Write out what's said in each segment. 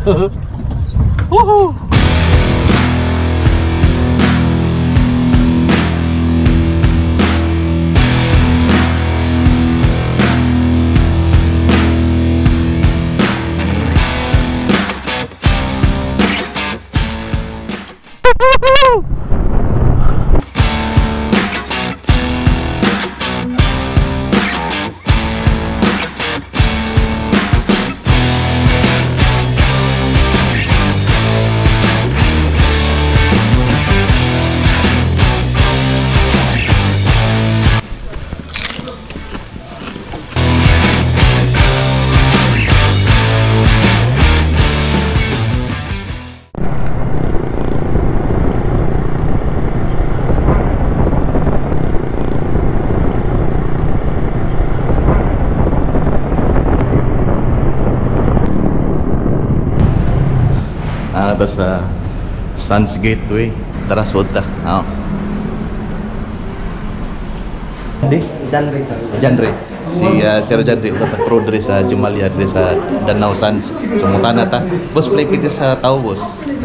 Woohoo! Ito sa Suns Gateway. Tara, suot ta. Di? Janre sir. Janre. Si Sir Janre uta sa crew diri sa Jumalia diri sa Danau Suns. Sumutana ta. Boss, play piti sa tao, boss.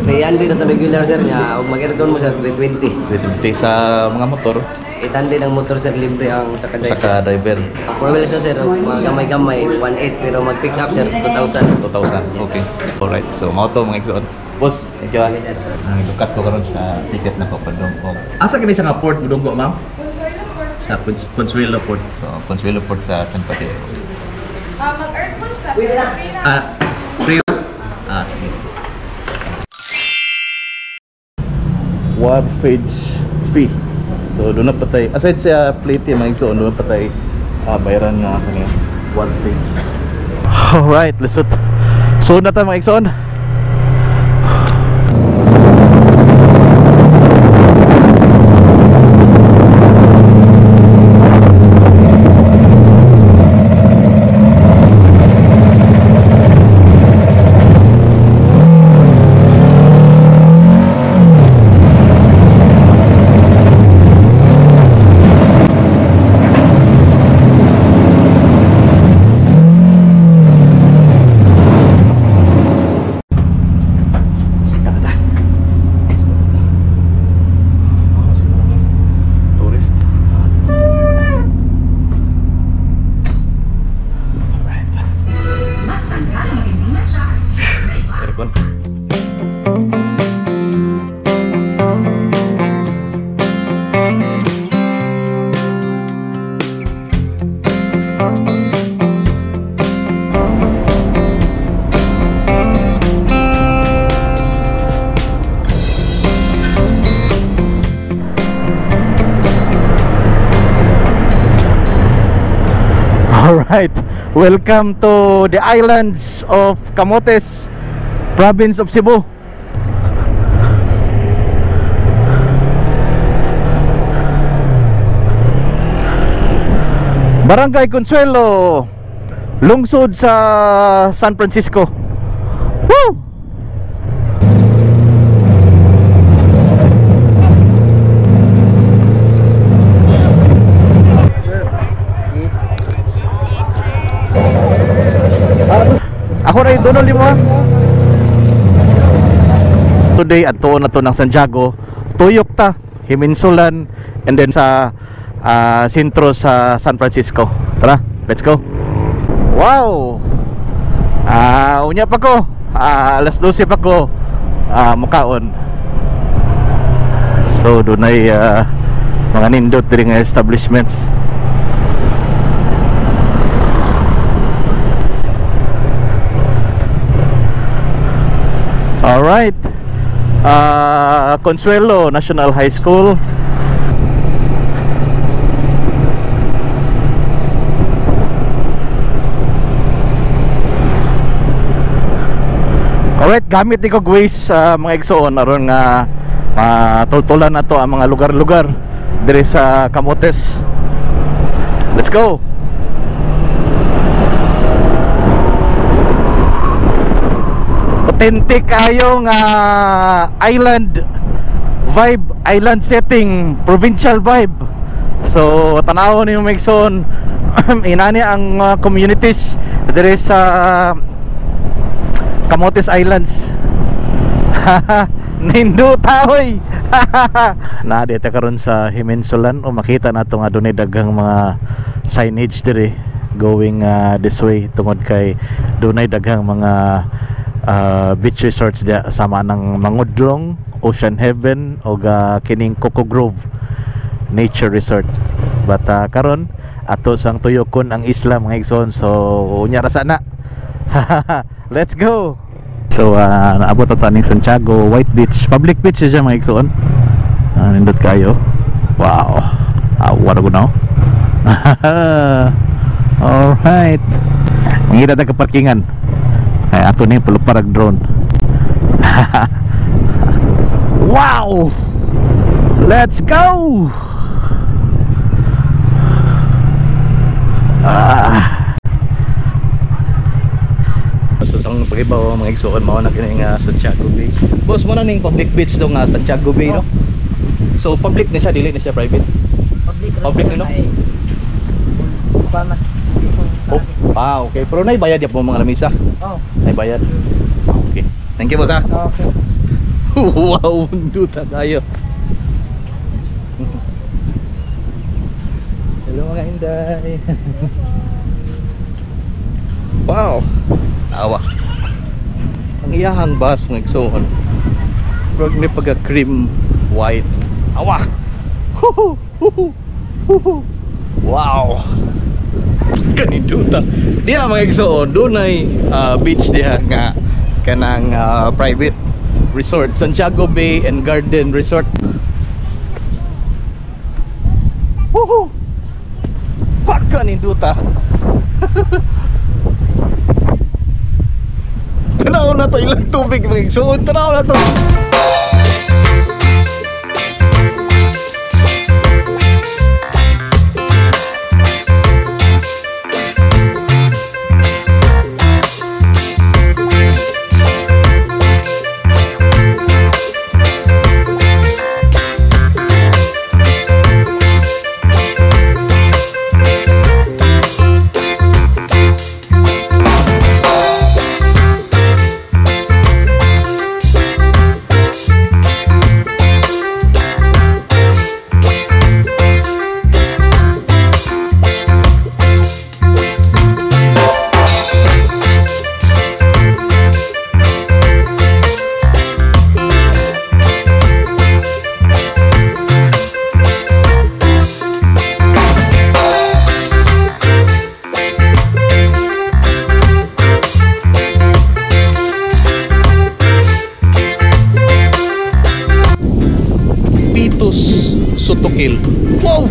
May andi na to regular sir niya. Huwag mag-aircon mo sir, 320. Piti sa mga motor. Itandi ng motor sir, libre ang sa Sa ka-driver. For wheels na sir, mga gamay-gamay, 1.8 pero mag-pick up sir, 2,000. 2,000. Okay. Alright. So, mao to mga igsoon. Boss, thank you. Dukat ko karon sa ticket na ko padungog. Asa kini siya nga port mudunggo, ma'am? Sa Consuelo Port. So, Consuelo Port sa San Francisco. Mag-aircon ka, free na. Free na? Sige. Wharfage fee. So, doon na patay. Aside sa plate yung mga igsoon, doon na patay bayaran na kanina. Wharfage. Alright, let's go. So, na tayo mga igsoon. Alright, welcome to the islands of Camotes, province of Cebu. Barangay Consuelo, lungsod sa San Francisco. Woo! Ako rin doon limo. Today at tuon na to ng Santiago, tuyok ta, Himinsulan, and then sa sentro sa San Francisco. Tara, let's go. Wow. Unya pa ko. Alas 12 pa ko mukaon. So doon ay mga nindot diri nga establishments. Alright, Consuelo National High School. Alright, gamit ni ko guys mga igsoon aron nga tultulan na to ang mga lugar-lugar diri sa Camotes. Let's go. Authentic kayong island vibe, island setting, provincial vibe. So tanaw niyo Megson inani ang communities diri sa Camotes Islands. Ninduta oy. Na dito karon sa Himensulan o makita nato nga dunay daghang mga signage diri going this way tungod kay dunay daghang mga beach resorts dia sama ng Mangudlong, Ocean Heaven o kining Coco Grove Nature Resort. But karon ato sang tuyokon ang isla mga igsoon, so unya ra sana. Let's go. So naabot na taning Santiago White Beach. Public beach siya mga igsoon. Nindot kayo. Wow. What a good now. Alright. Mangita na kaparkingan. Ay ato ni puluparag drone. Wow. Let's go. Ang pagibaw mga igsoon mao na kini nga Santiago Bay. Boss mo na ning public beach do nga Santiago Bay no. So public ni siya, dili ni siya private. Public ni no. Oh, okay. Pero nay bayad ya po mga lamisa. Oh. Nay bayad. Okay. Thank you boss ha. Okay. Wow, duta tayo. Hello mga inday. Wow. Awa. Ang iyahang bus mga igsoon. Pero may pagka cream white. Awa. Wow. Ganito ta. Diha mga igsoon, doon ay beach diha nga kanang private resort, Santiago Bay and Garden Resort. Pagka ni duta. Tanaw na to ilang tubig mga igsoon. Tanaw na to. Sotokil. Wow!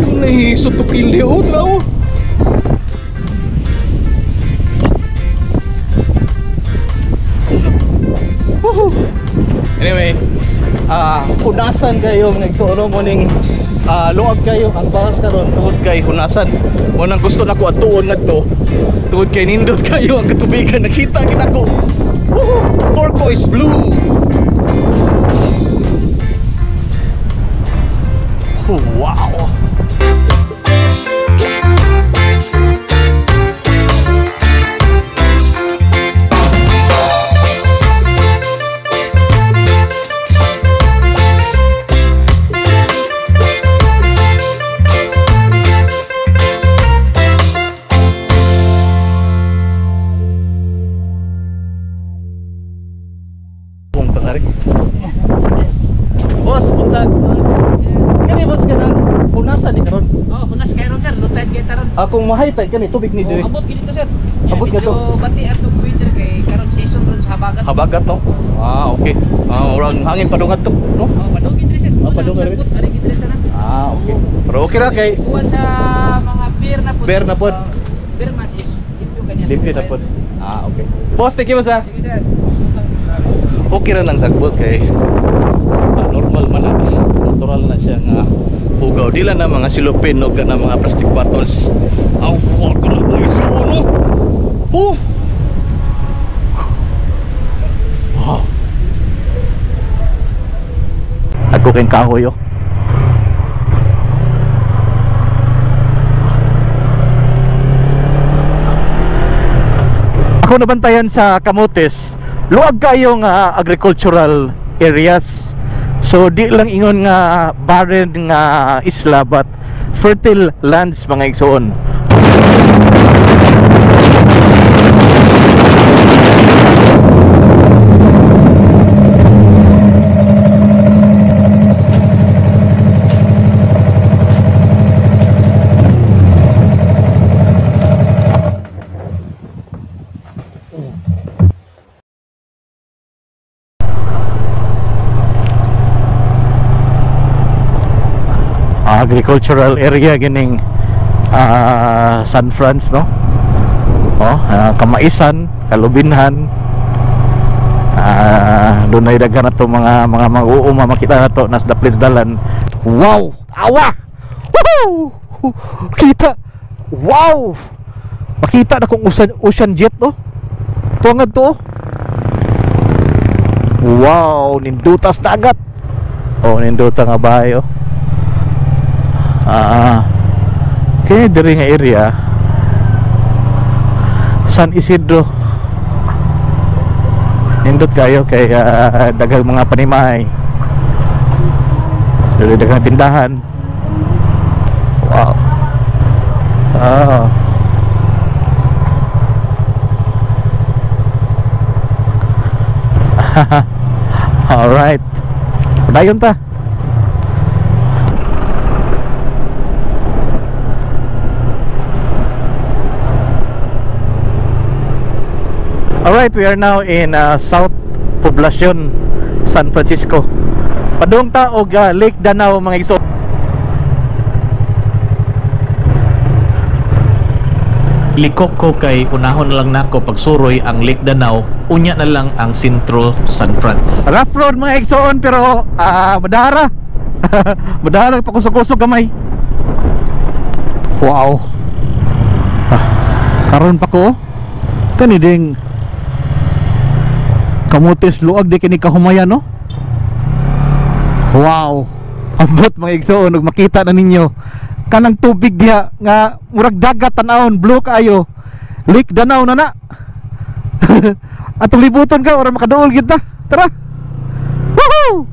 Tunay Sotokil yun na. Anyway, hunasan kayo mga igsoon mo ning luwag kayo ang bakas karon tungod kay hunasan. Mo nang gusto nako atuon ngadto. Tungod kay nindot kayo ang katubigan nakita gid ako. Turquoise blue. Wow. Bong tarik. Bos, punta. Kani bos kanang punasan di karon. Oh, punas kayo sir, lutad kayo taron. Akong mahaytay kani tubig ni diri. Abot gid to sir. Abot ka to. Bati atong winter kay karon season ron sa habagat. Habagat to. Okay. Urang hangin padungat to, no? Oh, padungit diri sir. Padungat diri. Ari gid diri tanan. Okay. Pero okay ra kay Kuwan sa mga beer na pud. Beer na pud. Beer mas is limpyo kanya. Limpyo na pud. Okay. Boss, thank you boss ha. Sige sir. Okay ra lang sagbot kay normal man na. Natural na siya nga hugaw. Dila na mga silupin o na mga plastic bottles. Wow, grabe iso no. Wow. Ako kayong kahoy oh. Ako nabantayan sa Camotes, luwag kayo nga agricultural areas. So di lang ingon nga barren nga isla, but fertile lands mga igsoon. Agricultural area gining San Franz, no? Kamaisan, Kalubinhan, doon ay daghan na to mga mag-uuma makita na to nas daplis dalan. Wow! Awa! Woohoo! Kita! Wow! Makita na kung ocean jet, no? Tuangad to, oh. Wow! Nindutas dagat. Ninduta nga bahay, oh. Kaya diri nga area San Isidro nindot kayo kay daghang mga panimahay, daghang tindahan. Wow. Alright, padayon ta. Alright, we are now in South Poblacion, San Francisco. Padung ta og Lake Danau mga igsoon. Likok ko kay unahon na lang nako pagsuroy ang Lake Danau, unya na lang ang sentro San Franz. Rough road mga igsoon pero madara. Madara pakusog-kusog gamay. Wow. Karon pa ko kani ding Camotes luag di kini kahumayan, no? Wow. Ambot mga igsoon ug makita na ninyo kanang tubig diha nga murag dagat tan-awon, blue kaayo. Lake Danau na. Atong libuton ka ora makaduol gid ta. Tara. Woohoo!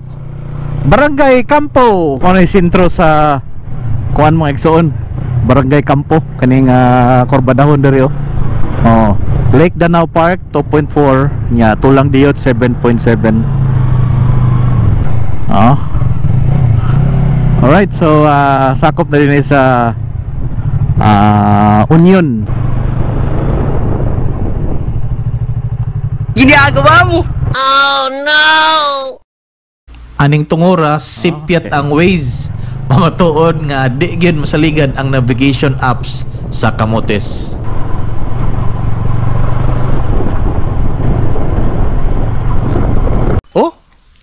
Barangay Campo. Ano yung sentro sa kuan mga igsoon? Barangay Campo kaning Corbadahon diri, oh. Lake Danau Park 2.4 nya, tulang diyot 7.7. Alright, so sakop na rin sa Union. Ginagawa mo? Oh no! Aning tungora sipyat ang Waze. Mga tuod nga di gyud masaligan ang navigation apps sa Camotes.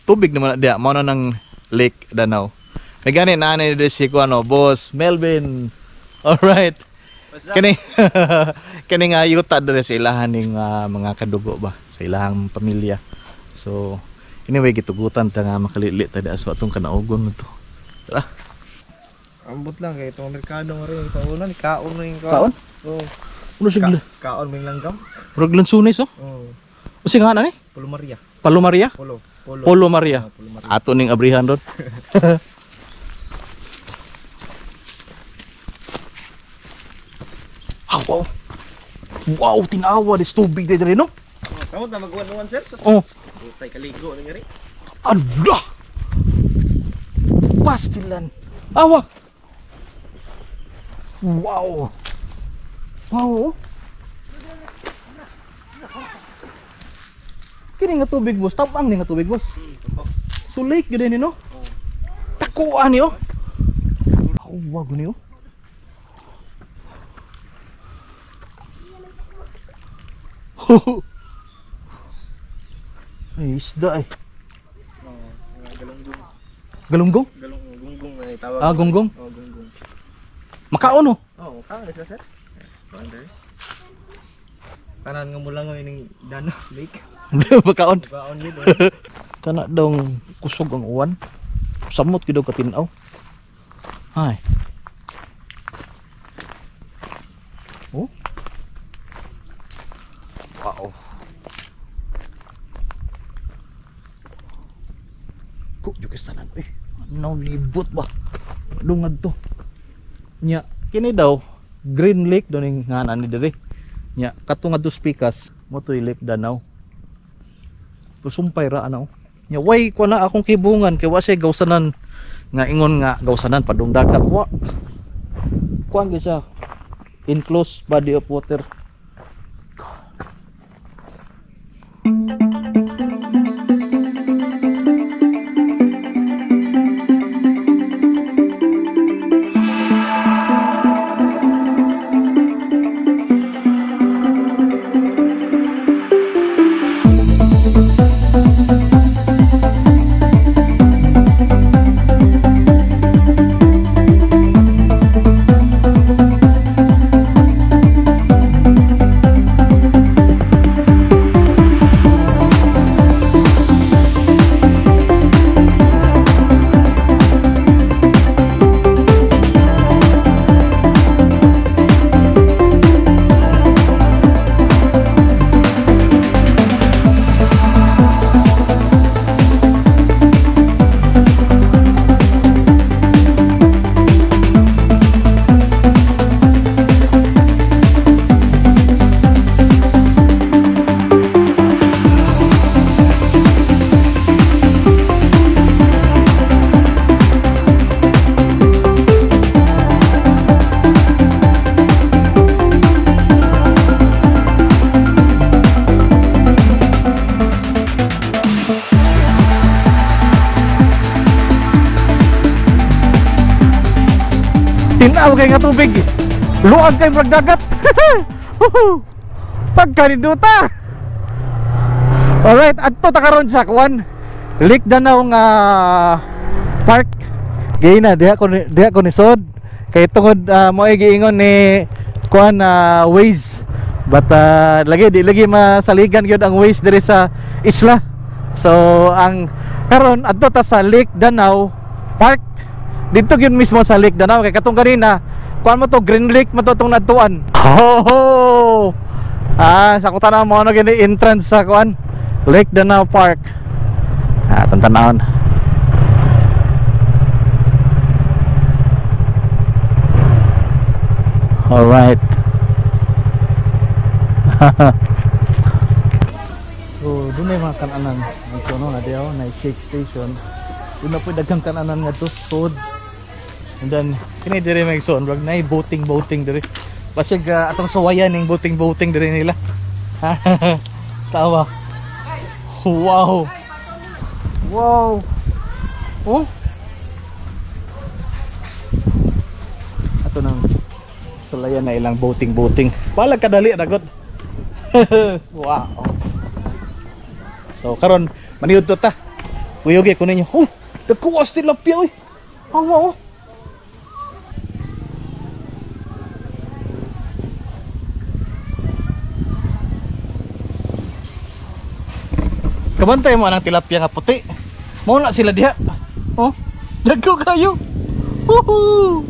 Tubig naman dia, mao na ng Lake Danau. Nagani na ni si Boss Melvin. Alright. Kani nga yuta dere sa ilahan ning mga kadugo ba, sa ilahang pamilya. So anyway gitugutan ta nga makalili ta di aso atong kanaugon to. Tara. Ambot lang kay itong merkado nga rin sa una ni kaon ring Kaon? Oo. Uno sigla. Kaon ming langgam. Murag lansunis, oh. Oo. Usi nga na ni? Polo Maria. Palo Maria? Polo Maria. Polo Maria. Ato ning abrihan doon. Wow. Wow, tinawa des tubig diri, no? Samot na mag-1 sir. Tay kaligo ni rin. Allah. Pastilan. Awa. Wow. Wow. Kini nga tubig, boss. Tabang ni nga tubig, boss. So lake gid ni, no? Takuan ni, oh. Wow, gani, oh. Ay, isda eh. Galunggong? Gunggong na tawag. Gunggong? Oh, gunggong. Makaon, oh. Oh, kaon sa sir. Kanan nga mula nga ining Danau Lake. Makaon. Kaon yun. Kana daw kusog ang uwan. Samot gid daw katinaw. Ay. Oh. Wow. Kuk juga tanan. Ano libot ba? Dungag to. Nya kini daw Green Lake do ning nganan ni diri. Nya katong adto pikas mo to Lake Danau. Pusumpay ra ano. Nya way ko na akong kibungan kay wa say gawsanan nga ingon nga gawsanan padung dagat wa. Kuan gyud siya. Enclosed body of water. Tinaw kay nga tubig. Luag kay magdagat. Pagkaniduta. Alright, adto ta karon sa kuan. Lake Danau nga park. Gay na diha ko ni sod. Kay tungod mo ay giingon ni kuan Waze. But lagi masaligan gyud ang Waze diri sa isla. So ang karon adto ta sa Lake Danau Park. Dito gyud mismo sa Lake Danau kay katong kanina kuan mo to Green Lake mo to tong natuan. Oh. Sa kuta na mo na gini entrance sa kuan Lake Danau Park. Tantanawon. All right. So doon na mga kananan dito no na diaw na shake station. Doon na po daghang kananan nga to sod. And then kini dire may igsoon wag na boating diri. Basig atong sawayan ning boating diri nila. Tawa. Wow. Wow. Oh. Ato nang sulayan na ilang boating. Palag kadali ragot. Wow. So karon maniud to ta. Uyogi ko ninyo. Oh, dagkuwas tilapia oy. Awa oh. Kabantay mo anang tilapia nga puti. Mao na sila diha. Oh, dagko kayo. Woohoo!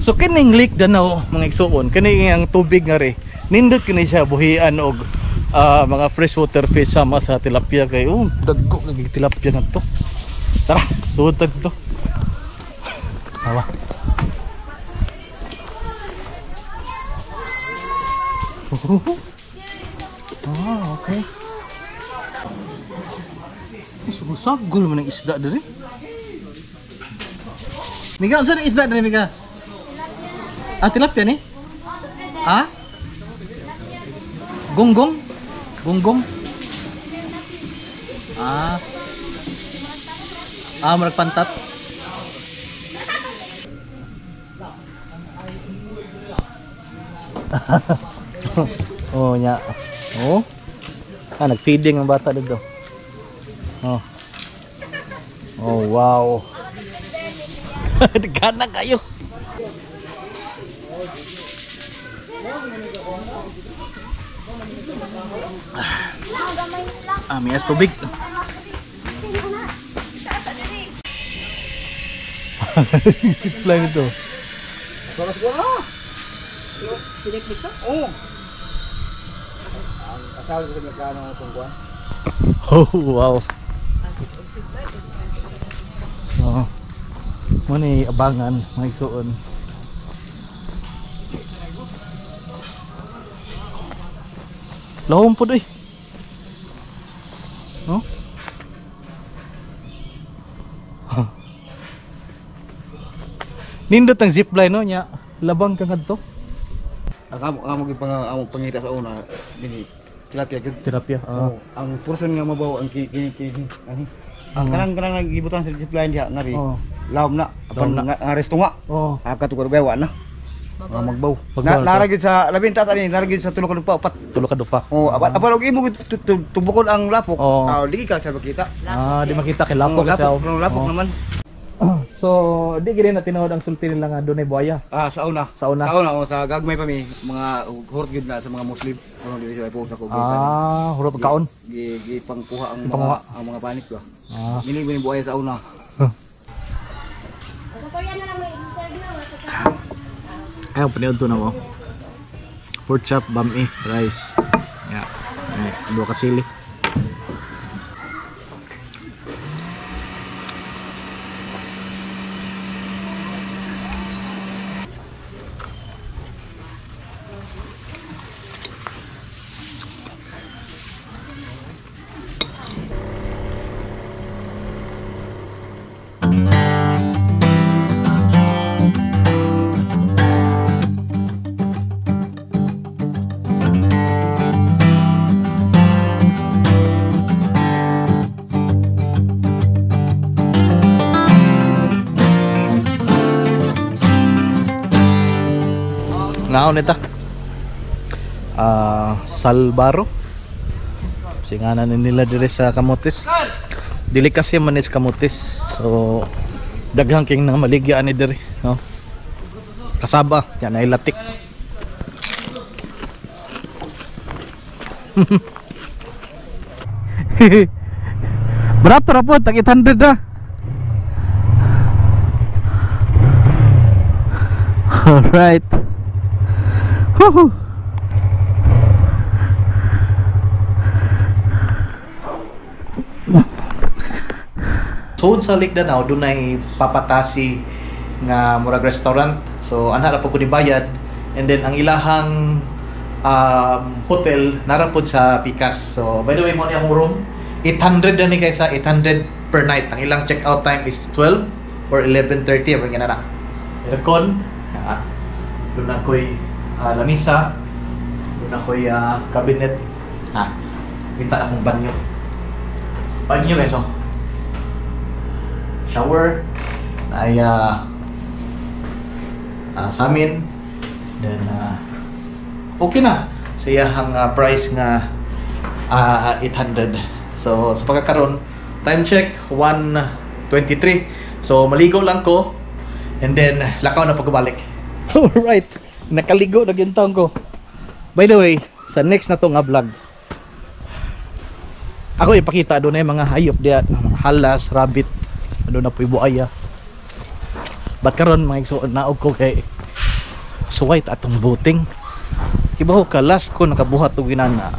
So kining Lake Danau mga igsuon, kini ang tubig nga re. Nindot kini siya buhian og mga freshwater fish sama sa tilapia kay dagko nga tilapia nga to. Tara, suotag to. Awa. Okay. Sagol man ang isda diri. Mika, unsa ang isda diri Mika? Tilapia ni? Gonggong? Marag pantat. Oh, nya. Oh. Nag-feeding ang bata dito. Oh. Oh, wow. Nagana kayo. Miyas tubig. Zipline ito. Kasal sa Mercado ng tungkuan. Oh, wow. Oh. Mo ni abangan mga igsoon. Lahom po doy. No? Nindot ang zipline no nya. Labang ka kadto. Amo gyud amo pangita sa una dili tilapia gyud. Terapya. Ang person nga mabaw ang kini ani. Ang kanang gibutan sa display diha ngari. Lawom na apan nga resto nga. Oh. Katukar gawa na. Magbaw. Magbaw. Naragid sa labintas ani, naragid sa tulo ka dupa upat. Tulo ka dupa. Apan og imo tubukon ang lapok. Dili ka sa makita. Di makita kay lapok sa. Lapok naman. So, di gini na tinuod ang sulti nila nga dunay buaya. Sa una. Sa una. Sa gagmay pa mi mga hurot gyud na sa mga Muslim. Kuno dili sa po sa kubo. Hurot kaon. Gipangkuha ang mga panik ba. Mini buaya sa una. Ayaw, paniod to na ko. Pork chop, bami, rice. Yeah. Dua ka sili. Ngaon ita Salbaro singanan nila dire sa Camotes. Dili kasi man is Camotes, so daghang king nang maligya ani dire, no? Kasaba yan ay latik. Barato ra po, tag 800 na. Alright. Woohoo. Sud sa Lake Danau dunay papatasi nga murag restaurant. So ana ra po ko ni bayad, and then ang ilahang hotel nara pod sa Picas. So by the way mo ni ang room 800 na ni guys, 800 per night. Ang ilang check out time is 12 or 11:30 abang na. Aircon. Doon ako'y lamisa. Doon ako'y cabinet. Kita akong banyo. Banyo guys, oh. Shower. Ay sa amin. Then okay na. Sayahang price nga 800. So sa pagkakaroon, time check 1:23. So maligo lang ko, and then lakaw na pagbalik. Alright, nakaligo na yung taong ko. By the way, sa next na to nga vlog, ako ipakita doon na yung mga hayop diya, halas, rabbit, doon na po yung buaya. Ba't karon mga igsoon naog ko kay suwait atong buting. Kibaho ka, last ko nakabuhat o ginana,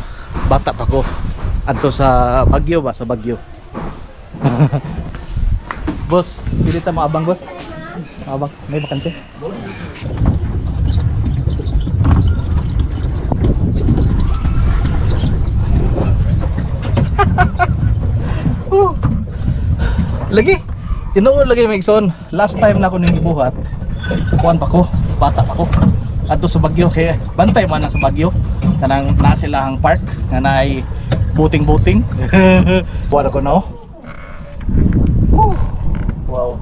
bata pa ko adto sa Bagyo ba, sa Bagyo. Boss, pili ta maabang boss. Maabang, may bakante. Lagi, tinuod lagi may igsoon. Last time na ako ning buhat, kuan pa ko, bata pa ko. Adto sa Bagyo, kaya bantay man na sa Bagyo. Kanang na silahang park nga naay buting-buting. Buwan ako no. Wow.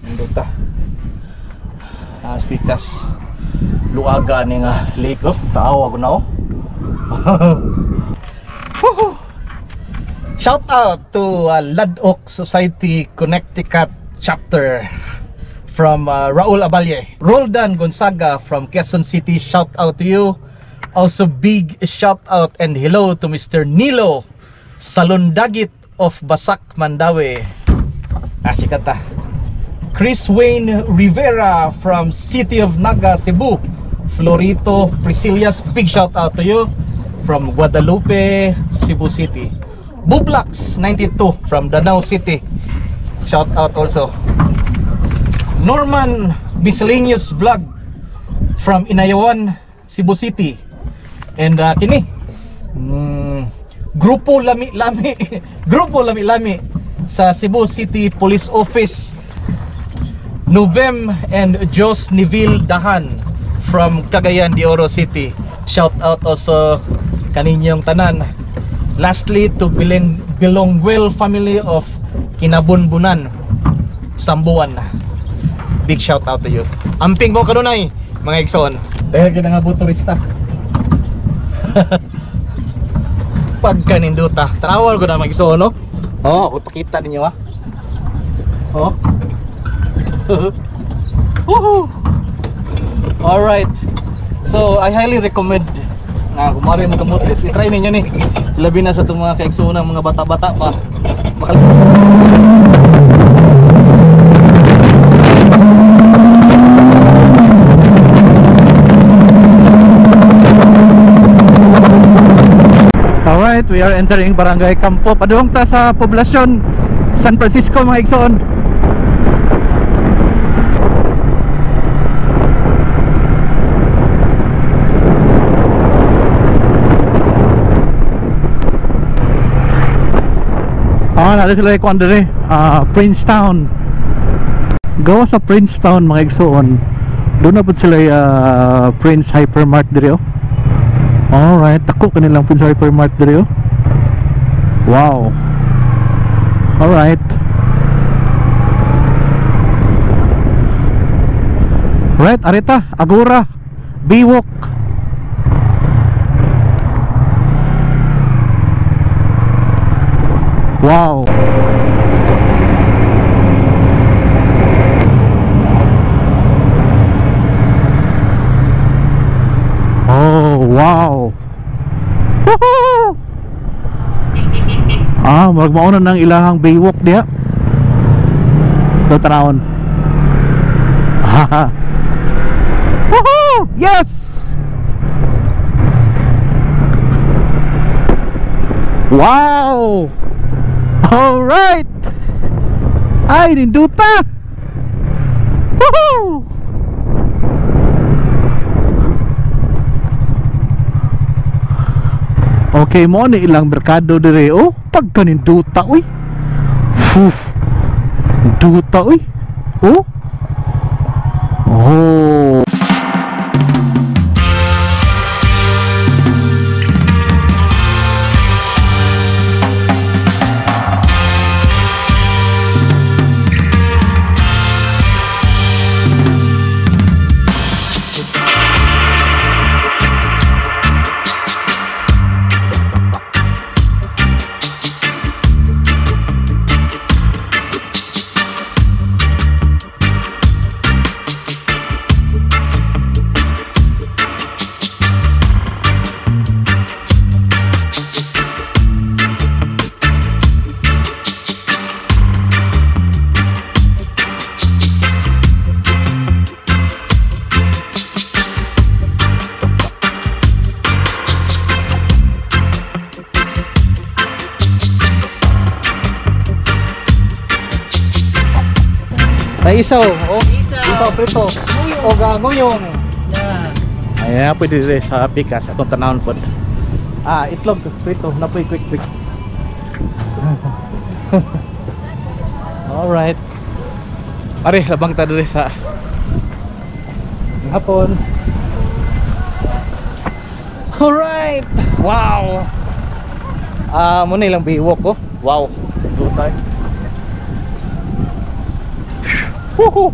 Nindot ta. Speakers. Luaga ni nga lake, oh. Tao ako na, oh. Shout out to Ladok Society Connecticut chapter from Raul Abalye. Roldan Gonzaga from Quezon City, shout out to you. Also big shout out and hello to Mr. Nilo Salundagit of Basak, Mandawi. Sikat ta. Chris Wayne Rivera from City of Naga, Cebu. Florito Priscilias, big shout out to you. from Guadalupe, Cebu City. Bublax 92 from Danau City. Shout out also. Norman Miscellaneous Vlog from Inayawan, Cebu City. And kini Grupo Lami-Lami Grupo Lami-Lami sa Cebu City Police Office. Novem and Jos Neville Dahan from Cagayan de Oro City. Shout out also kaninyong tanan. Lastly to Bilongwell family of Kinabunbunan, Sambuan. Big shout out to you. Amping mo kanunay mga igsoon. Dahil ka nga turista. Pagkaninduta. Trawal ko na mga igsoon, no? Oh, ipakita ninyo ha. Oh. Alright. So I highly recommend na kumari mo kamotes, i-try ninyo ni. Labi na sa itong mga kaigsoonang mga bata-bata pa. Alright, we are entering Barangay Campo. Padung ta sa poblasyon San Francisco mga igsoon. Nada sila ikuan diri, Princetown. Gawa sa Princetown mga igsoon. Doon na po sila Prince Hypermart diri oh. Alright, tako kanilang Prince Hypermart diri oh. Wow. Alright. Right, arita, Agora, Biwok. Wow. Oh, wow. Woohoo! Magmaunan ng ilahang baywalk diya. So, tanawon. Woohoo! Yes! Wow! Alright! Ay, ninduta! Woohoo! Okay mo ni ilang merkado dire oh, pagka ninduta uy. Duta uy. Oh. Oh. Isaw, oh. Isaw prito. O ganguyong. Yeah. Ayan, pwede rin sa pikas atong tanawon po. Itlog prito, napoy quick. Alright. Pare, labang ta diri sa hapon. Alright. Wow. Muna ilang biwok oh. Wow. Dutay. Woohoo!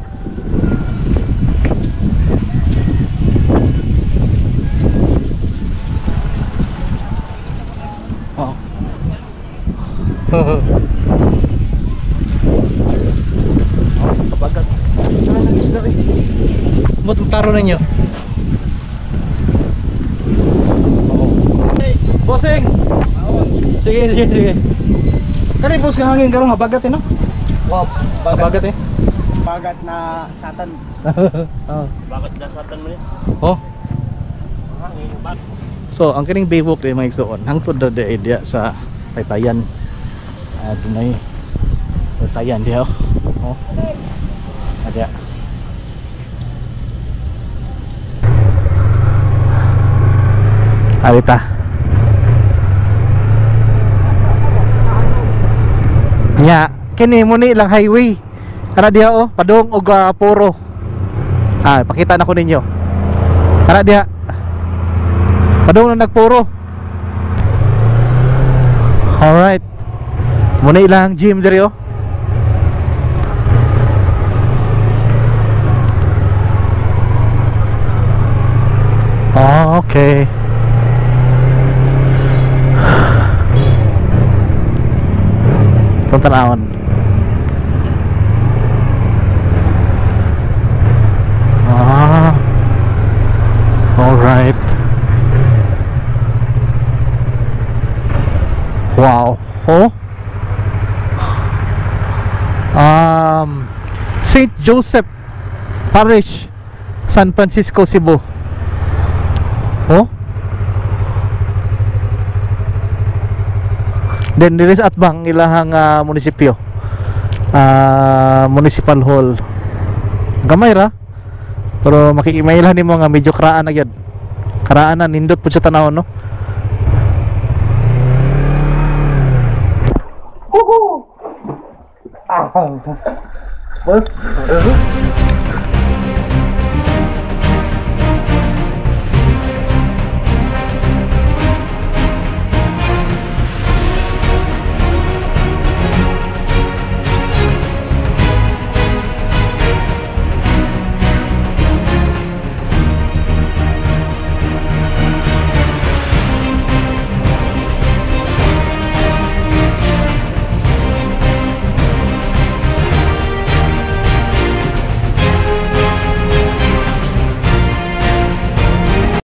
Oh. Kabagat. Ba't magkaro ninyo? Bossing! Sige. Kani boss ka hangin karong habagat no? Wow, habagat eh. Bagat na satan. Bakit na satan mo niya? Oh. So ang kining baywalk di mga igsoon hangtod na dia sa Taytayan. Dunay Taytayan dia. Oh. Ada. Alita. Nya, kini mo ni lang highway. Kana diha oh, padung og puro. Pakita na ko ninyo. Kana diha. Padung na nagpuro. Alright. Muna ilang gym diri oh. Okay. Tanawon. Alright. Wow. Oh. St. Joseph Parish, San Francisco, Cebu. Oh. Then there is Atbang ilahang munisipyo. Municipal Hall. Gamay ra. Pero makikimailan nimo nga medyo kraan na gyud. Karaanan nindot pud sa tanawon no. Woohoo!